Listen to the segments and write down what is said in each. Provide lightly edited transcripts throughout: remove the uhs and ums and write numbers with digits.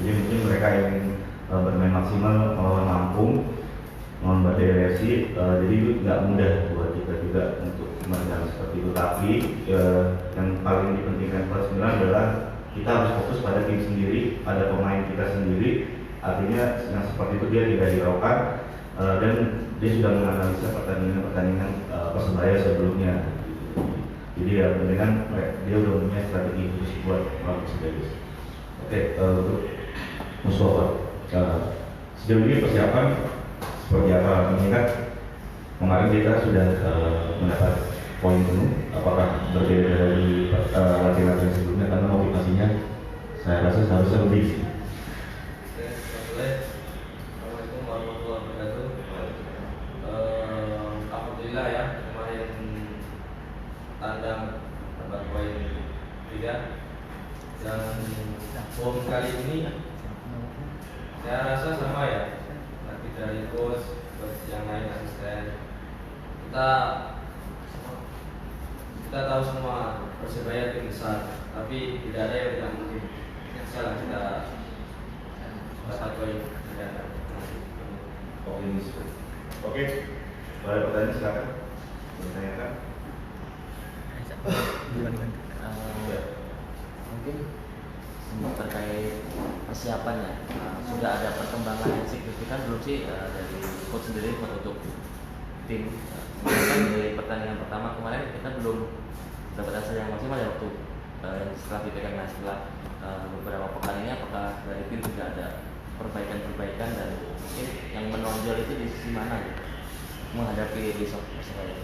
Jadi mungkin mereka yang bermain maksimal melawan Lampung, melawan Badai FC, jadi itu nggak mudah buat kita juga untuk meredam seperti itu. Tapi yang paling dipentingkan Coach Milan adalah kita harus fokus pada tim sendiri, pada pemain kita sendiri. Artinya yang seperti itu dia tidak hiraukan dan dia sudah menganalisa pertandingan Persebaya sebelumnya. Jadi ya mendingan dia udah punya strategi khusus buat melawan Persebaya. Oke, untuk Mustafa, sejauh ini persiapan seperti apa? Mengingat kemarin kita sudah mendapat poin penuh. Apakah berbeda dari latihan-latihan sebelumnya? Karena motivasinya saya rasa seharusnya lebih. Assalamualaikum warahmatullahi wabarakatuh. Alhamdulillah ya, kemarin tandang dapat poin 3 dan bom kali ini saya rasa sama ya, nanti dari coach yang lain asisten kita tahu semua Persebaya tim besar, tapi tidak ada yang tidak mungkin. Insyaallah kita dapat poin. Oke, boleh pertanyaan silakan. Bertanyakan. Mungkin terkait persiapannya, sudah ada perkembangan yang signifikan belum sih dari coach sendiri untuk tim? Kan dari pertandingan pertama kemarin kita belum dapat hasil yang maksimal ya waktu setelah dipegang. Nah, setelah beberapa pekan ini apakah dari tim sudah ada perbaikan dan mungkin yang menonjol itu di sisi mana gitu menghadapi besok Persebaya?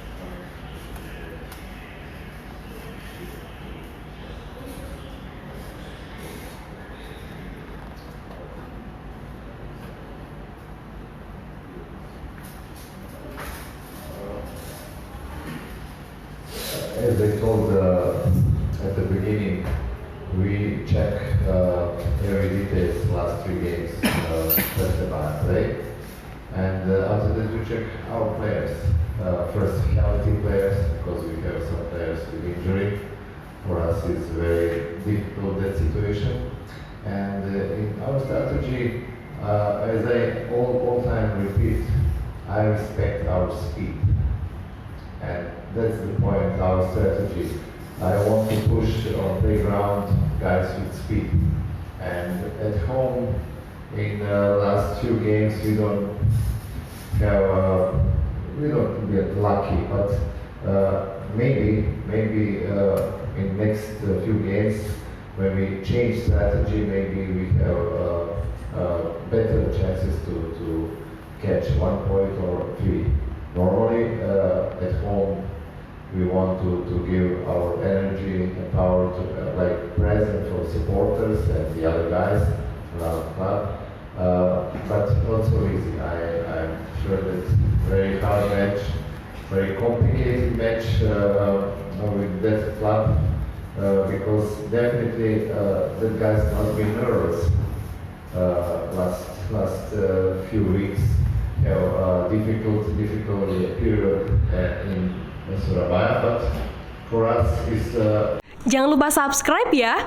As I told at the beginning, we check every details last 3 games Persebaya play, and after that we check our players. First, healthy players, because we have some players with injury. For us, it's very difficult that situation. And in our strategy, as I all time repeat, I respect our speed. And that's the point, our strategy. I want to push on playground guys with speed. And at home, in the last few games, we don't get lucky, but maybe in next few games, when we change strategy, maybe we have better chances to catch 1 point or 3. Normally, at home, we want to give our energy and power to like present for supporters and the other guys around the club. But not so easy. I'm sure that very hard match, very complicated match with that club because definitely the guys must be nervous last few weeks. Difficult period in Surabaya, but for us is. Jangan lupa subscribe ya.